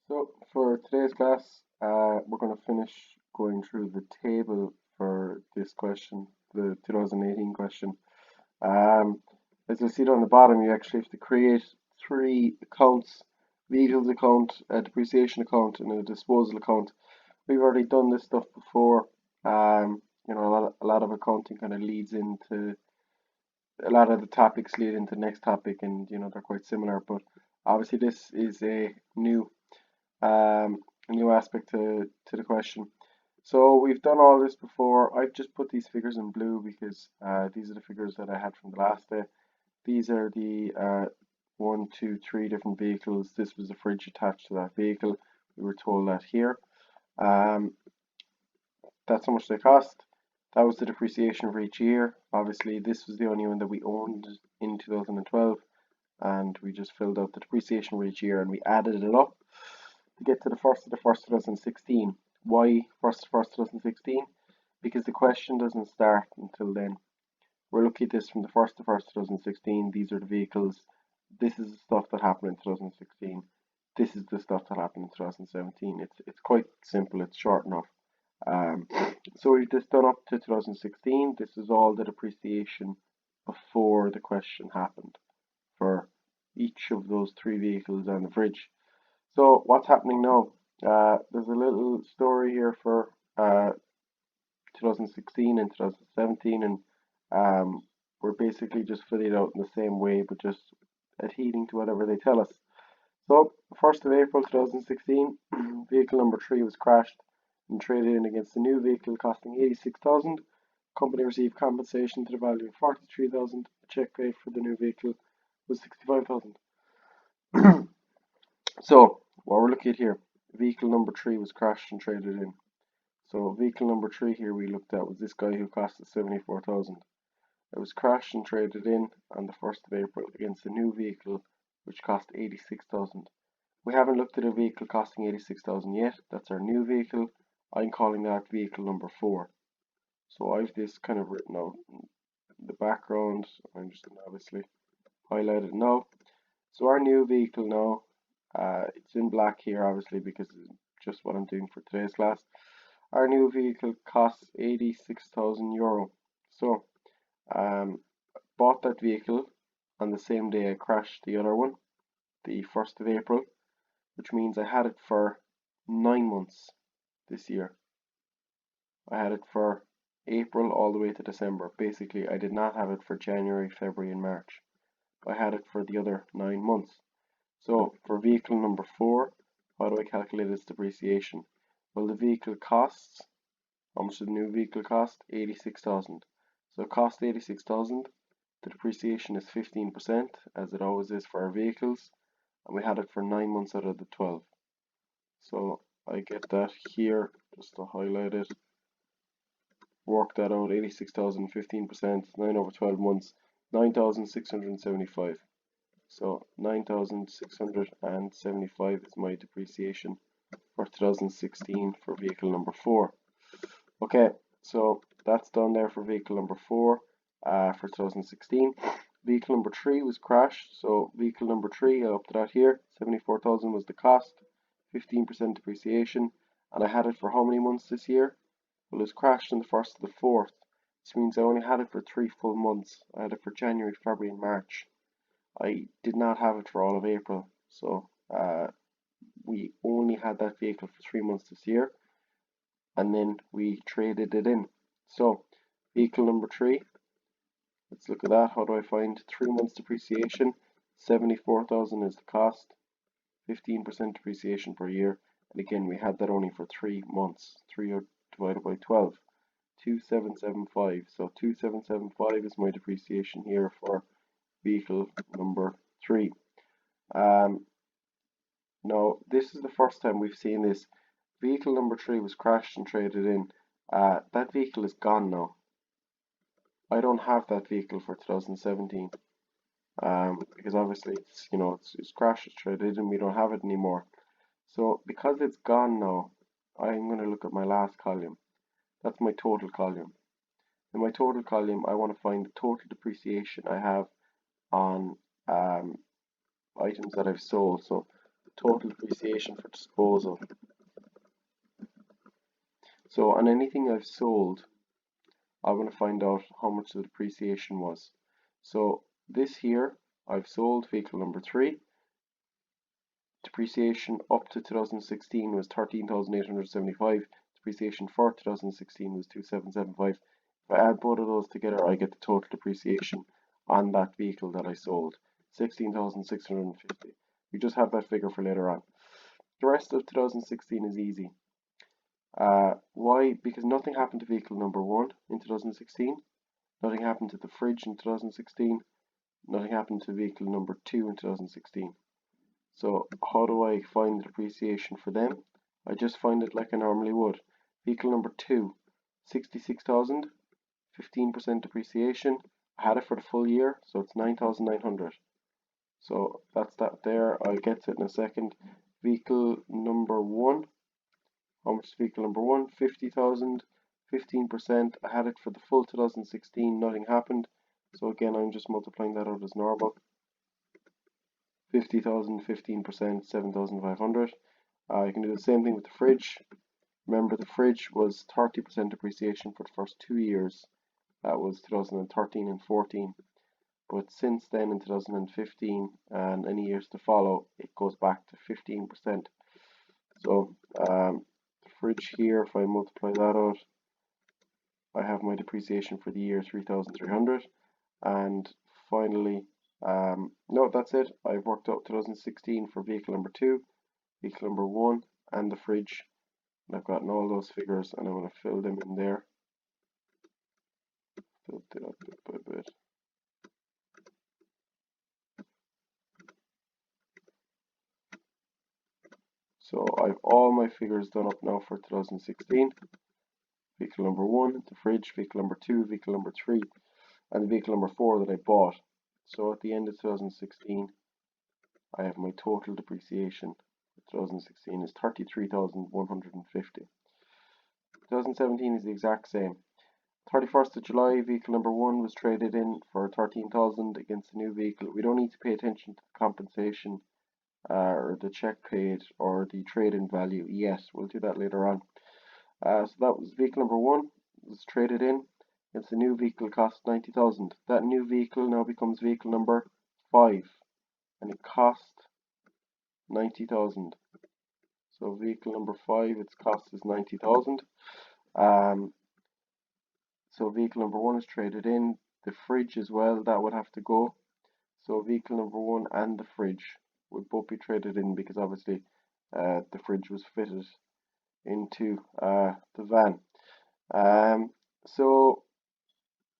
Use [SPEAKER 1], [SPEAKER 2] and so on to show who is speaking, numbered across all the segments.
[SPEAKER 1] So for today's class, we're going to finish going through the table for this question, the 2018 question. Um, as you see down the bottom, you actually have to create three accounts: vehicles account, a depreciation account, and a disposal account. We've already done this stuff before. A lot of accounting kind of leads into a lot of the topics lead into the next topic, and they're quite similar. But obviously, this is um, a new aspect to the question. So we've done all this before. I've just put these figures in blue because these are the figures that I had from the last day. These are the one, two, three different vehicles. This was the fridge attached to that vehicle. We were told that here. Um, that's how much they cost. That was the depreciation for each year. Obviously, this was the only one that we owned in 2012, and we just filled out the depreciation for each year and we added it up to get to the first of the first 2016. Why first 2016? Because the question doesn't start until then. We're looking at this from the first to first 2016. These are the vehicles. This is the stuff that happened in 2016. This is the stuff that happened in 2017. It's quite simple. It's short enough. Um, so we've just done up to 2016. This is all the depreciation before the question happened for each of those three vehicles and the fridge. So what's happening now? There's a little story here for 2016 and 2017, and we're basically just filling it out in the same way, but just adhering to whatever they tell us. So, 1st of April 2016, vehicle number 3 was crashed and traded in against a new vehicle costing 86,000. Company received compensation to the value of 43,000. A check paid for the new vehicle was 65,000. So, what we're looking at here, vehicle number 3 was crashed and traded in. So, vehicle number 3 here we looked at was this guy who cost us 74,000. It was crashed and traded in on the 1st of April against a new vehicle which cost 86,000. We haven't looked at a vehicle costing 86,000 yet. That's our new vehicle. I'm calling that vehicle number 4. So I've this kind of written out in the background. I'm just going to obviously highlight it now. So our new vehicle now, it's in black here obviously because it's just what I'm doing for today's class. Our new vehicle costs €86,000. So bought that vehicle on the same day I crashed the other one, the 1st of April, which means I had it for 9 months this year. I had it for April all the way to December. Basically, I did not have it for January, February, and March. I had it for the other 9 months. So for vehicle number 4, how do I calculate its depreciation? Well, the vehicle costs, how much did the new vehicle cost? 86,000. So it cost 86,000. The depreciation is 15%, as it always is for our vehicles, and we had it for 9 months out of the 12. So I get that here, just to highlight it. Work that out, 86,000, 15%, 9 over 12 months, 9,675. So 9,675 is my depreciation for 2016 for vehicle number 4. Okay, so that's done there for vehicle number 4 for 2016. Vehicle number 3 was crashed, so vehicle number 3, I upped that here, 74,000 was the cost, 15% depreciation, and I had it for how many months this year? Well, it was crashed on the 1st to the 4th. This means I only had it for 3 full months. I had it for January, February, and March. I did not have it for all of April, so we only had that vehicle for 3 months this year, and then we traded it in. So, vehicle number 3, let's look at that. How do I find 3 months depreciation? 74,000 is the cost, 15% depreciation per year, and again we had that only for 3 months. 3 divided by 12, 2775. So 2775 is my depreciation here for vehicle number 3. Now this is the first time we've seen this. Vehicle number 3 was crashed and traded in. That vehicle is gone now. I don't have that vehicle for 2017 because obviously it's crashed, it's traded in, we don't have it anymore. So because it's gone now, I'm going to look at my last column. That's my total column. In my total column, I want to find the total depreciation I have on items that I've sold. So total depreciation for disposal. So on anything I've sold, I want to find out how much the depreciation was. So this here, I've sold vehicle number 3. Depreciation up to 2016 was 13,875. Depreciation for 2016 was 2,775. If I add both of those together, I get the total depreciation on that vehicle that I sold, 16,650. We just have that figure for later on. The rest of 2016 is easy. Why? Because nothing happened to vehicle number 1 in 2016. Nothing happened to the fridge in 2016. Nothing happened to vehicle number 2 in 2016. So how do I find the depreciation for them? I just find it like I normally would. Vehicle number 2, 66,000, 15% depreciation. I had it for the full year, so it's 9,900. So that's that there. I'll get to it in a second. Vehicle number 1. How much is vehicle number 1? 50,000, 15%. I had it for the full 2016. Nothing happened. So again, I'm just multiplying that out as normal. 50,000, 15%, 7,500. You can do the same thing with the fridge. Remember, the fridge was 30% depreciation for the first 2 years. That was 2013 and 14. But since then, in 2015 and any years to follow, it goes back to 15%. So the fridge here, if I multiply that out, I have my depreciation for the year 3,300. And finally, no, that's it. I've worked out 2016 for vehicle number 2, vehicle number 1, and the fridge. And I've gotten all those figures, and I'm going to fill them in there. Fill it up bit by bit. So I've all my figures done up now for 2016. Vehicle number 1, the fridge, vehicle number 2, vehicle number 3, and vehicle number 4 that I bought. So at the end of 2016, I have my total depreciation for 2016 is 33,150. 2017 is the exact same. 31st of July, vehicle number 1 was traded in for 13,000 against a new vehicle. We don't need to pay attention to the compensation or the check paid or the trade-in value yet. We'll do that later on. So that was vehicle number 1 was traded in against a new vehicle cost 90,000. That new vehicle now becomes vehicle number 5 and it cost 90,000. So vehicle number 5, its cost is 90,000. So vehicle number 1 is traded in. The fridge as well, that would have to go. So vehicle number 1 and the fridge would both be traded in because obviously the fridge was fitted into the van. So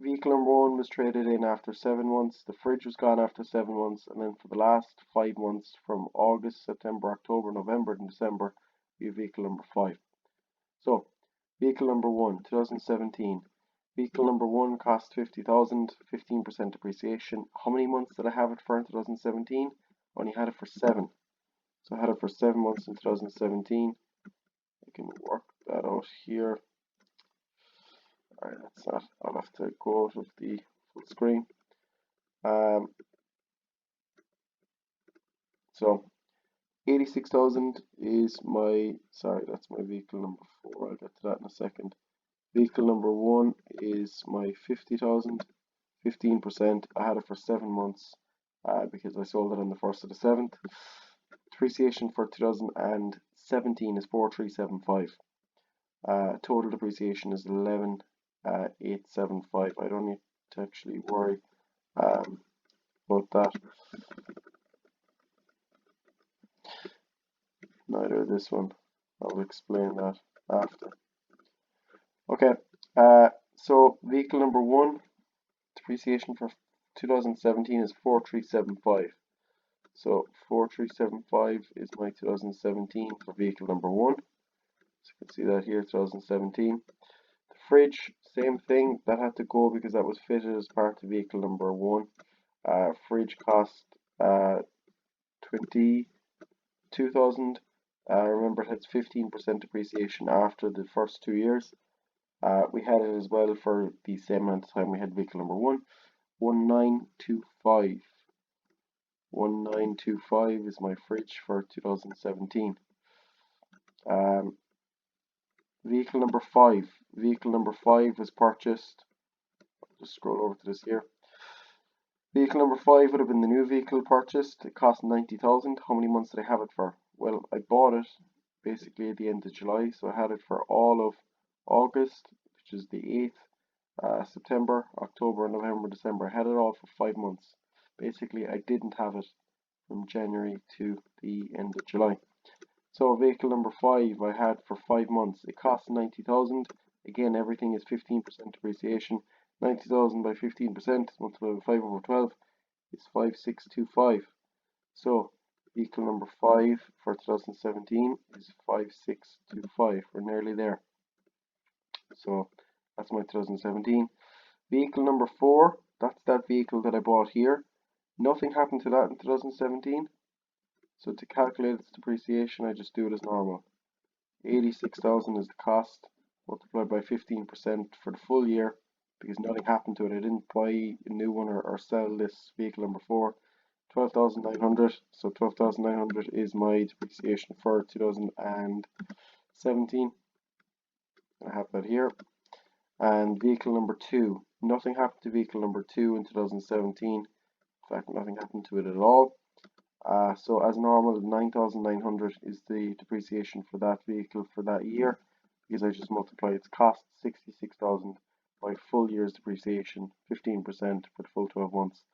[SPEAKER 1] vehicle number 1 was traded in after 7 months. The fridge was gone after 7 months, and then for the last 5 months, from August, September, October, November, and December, we have vehicle number 5. So vehicle number 1, 2017. Vehicle number 1 cost 50,000, 15% depreciation. How many months did I have it for in 2017? Only had it for 7. So I had it for 7 months in 2017. I can work that out here. Alright, that's that. I'll have to go out of the full screen. So 86,000 is my, sorry, that's my vehicle number 4. I'll get to that in a second. Vehicle number 1 is my 50,000, 15%. I had it for 7 months because I sold it on the 1st of the 7th. Depreciation for 2017 is 4,375. Total depreciation is 11,875. I don't need to actually worry about that. Neither this one. I'll explain that after. Okay, so vehicle number 1, depreciation for 2017 is 4,375. So 4,375 is my 2017 for vehicle number 1. So you can see that here, 2017. The fridge, same thing, that had to go because that was fitted as part of vehicle number 1. Fridge cost 22,000. Remember, it has 15% depreciation after the first 2 years. We had it as well for the same amount of time we had vehicle number 1, 1925. 1925 is my fridge for 2017. Um, vehicle number 5. Vehicle number 5 was purchased. Just scroll over to this here. Vehicle number 5 would have been the new vehicle purchased. It cost 90,000. How many months did I have it for? Well, I bought it basically at the end of July, so I had it for all of August, which is the 8th, September, October, November, December. I had it all for 5 months. Basically, I didn't have it from January to the end of July. So vehicle number 5 I had for 5 months. It cost 90,000. Again, everything is 15% depreciation. 90,000 by 15% multiplied by 5 over 12 is 5625. So vehicle number 5 for 2017 is 5625. We're nearly there. So that's my 2017. Vehicle number 4, that's that vehicle that I bought here. Nothing happened to that in 2017. So to calculate its depreciation, I just do it as normal. 86,000 is the cost, multiplied by 15% for the full year, because nothing happened to it. I didn't buy a new one or sell this vehicle number 4. 12,900. So 12,900 is my depreciation for 2017. I have that here. And vehicle number 2. Nothing happened to vehicle number 2 in 2017. In fact, nothing happened to it at all. So as normal, 9,900 is the depreciation for that vehicle for that year, because I just multiply its cost, 66,000, by full year's depreciation, 15% for the full 12 months,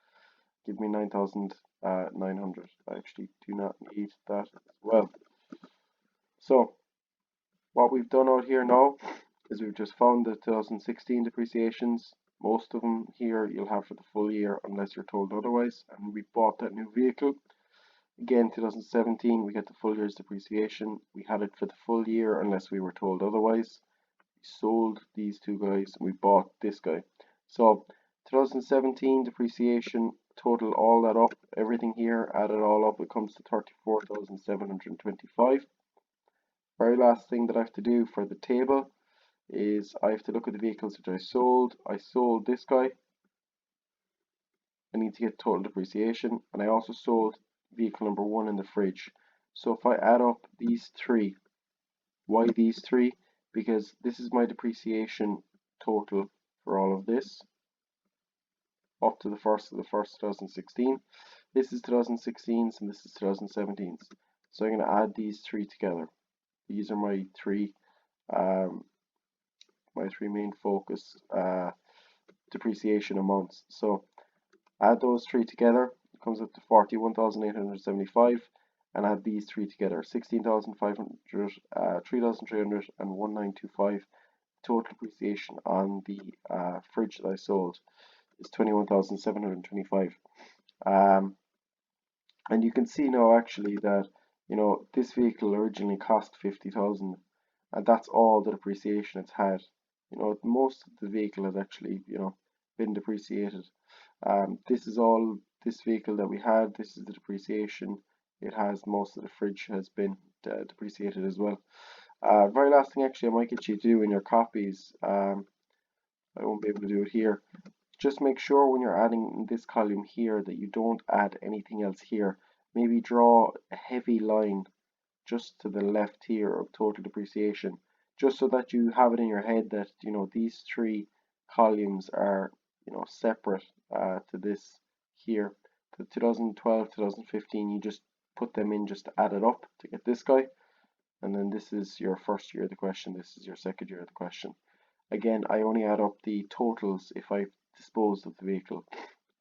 [SPEAKER 1] give me 9,900. I actually do not need that as well. So what we've done out here now is we've just found the 2016 depreciations. Most of them here you'll have for the full year unless you're told otherwise, and we bought that new vehicle. Again, 2017, we get the full year's depreciation. We had it for the full year unless we were told otherwise. We sold these two guys and we bought this guy. So 2017 depreciation, total all that up, everything here, add it all up, it comes to 34,725. Very last thing that I have to do for the table is I have to look at the vehicles which I sold. I sold this guy. I need to get total depreciation, and I also sold vehicle number 1 in the fridge. So if I add up these three, why these three? Because this is my depreciation total for all of this up to the 1st of the 1st 2016. This is 2016's and this is 2017's. So I'm going to add these three together. These are my three main focus depreciation amounts. So add those three together, it comes up to 41,875, and add these three together, 16,500, 3,300, and 1,925. Total depreciation on the fridge that I sold is 21,725. And you can see now actually that this vehicle originally cost 50,000, and that's all the depreciation it's had. Most of the vehicle has actually been depreciated. This is all this vehicle that we had. This is the depreciation it has. Most of the fridge has been depreciated as well. Very last thing actually I might get you to do in your copies, I won't be able to do it here. Just make sure when you're adding in this column here that you don't add anything else here. Maybe draw a heavy line just to the left here of total depreciation, just so that you have it in your head that these three columns are separate to this here. The 2012, 2015, you just put them in just to add it up to get this guy, and then this is your first year of the question, this is your second year of the question. Again, I only add up the totals if I've disposed of the vehicle.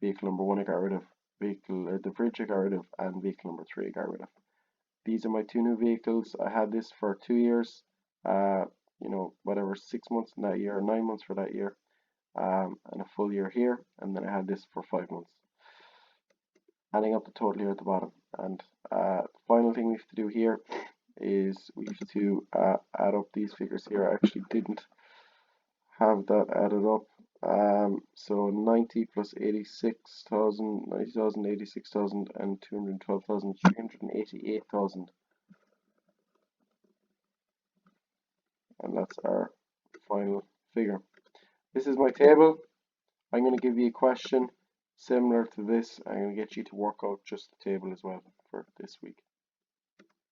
[SPEAKER 1] Vehicle number 1 I got rid of, the fridge I got rid of, and vehicle number 3 I got rid of. These are my two new vehicles. I had this for 2 years, whatever, 6 months in that year, 9 months for that year, and a full year here, and then I had this for 5 months. Adding up the total here at the bottom. And the final thing we have to do here is we have to add up these figures here. I actually didn't have that added up. So 90 plus 86,000, 90,000, 86,000, and 212,000, 388,000. And that's our final figure. This is my table. I'm going to give you a question. Similar to this, I'm going to get you to work out just the table as well for this week.